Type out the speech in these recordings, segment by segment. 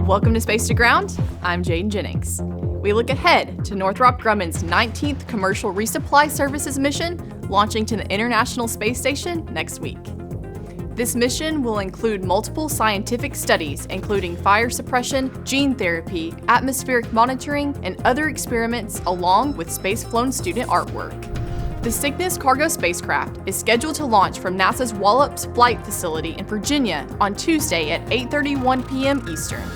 Welcome to Space to Ground. I'm Jaden Jennings. We look ahead to Northrop Grumman's 19th Commercial Resupply Services mission launching to the International Space Station next week. This mission will include multiple scientific studies, including fire suppression, gene therapy, atmospheric monitoring, and other experiments, along with space-flown student artwork. The Cygnus cargo spacecraft is scheduled to launch from NASA's Wallops Flight Facility in Virginia on Tuesday at 8:31 p.m. Eastern.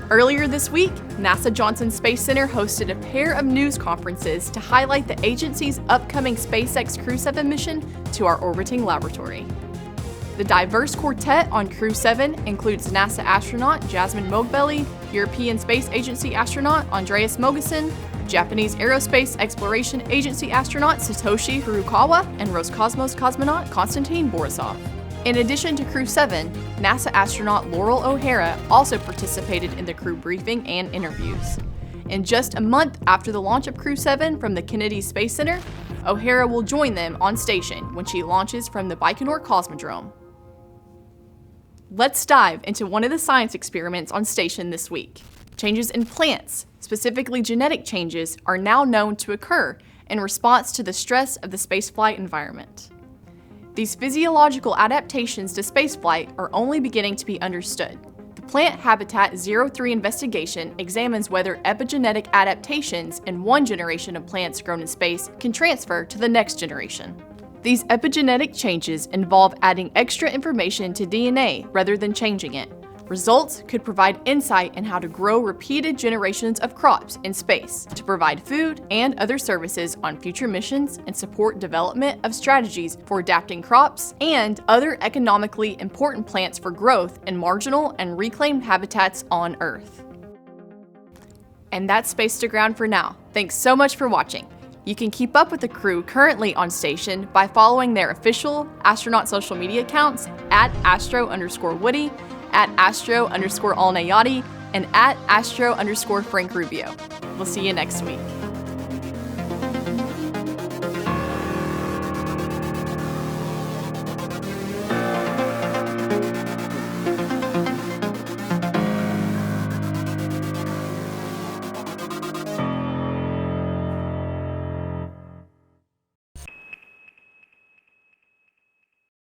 Earlier this week, NASA Johnson Space Center hosted a pair of news conferences to highlight the agency's upcoming SpaceX Crew 7 mission to our orbiting laboratory. The diverse quartet on Crew 7 includes NASA astronaut Jasmine Moghbeli, European Space Agency astronaut Andreas Mogensen, Japanese Aerospace Exploration Agency astronaut Satoshi Furukawa, and Roscosmos cosmonaut Konstantin Borisov. In addition to Crew 7, NASA astronaut Laurel O'Hara also participated in the crew briefing and interviews. And just a month after the launch of Crew 7 from the Kennedy Space Center, O'Hara will join them on station when she launches from the Baikonur Cosmodrome. Let's dive into one of the science experiments on station this week. Changes in plants, specifically genetic changes, are now known to occur in response to the stress of the spaceflight environment. These physiological adaptations to spaceflight are only beginning to be understood. The Plant Habitat 03 investigation examines whether epigenetic adaptations in one generation of plants grown in space can transfer to the next generation. These epigenetic changes involve adding extra information to DNA rather than changing it. Results could provide insight in how to grow repeated generations of crops in space to provide food and other services on future missions and support development of strategies for adapting crops and other economically important plants for growth in marginal and reclaimed habitats on Earth. And that's Space to Ground for now. Thanks so much for watching. You can keep up with the crew currently on station by following their official astronaut social media accounts at @astro_Woody, at @astro_Alnayati, and at @astro_Frank Rubio. We'll see you next week.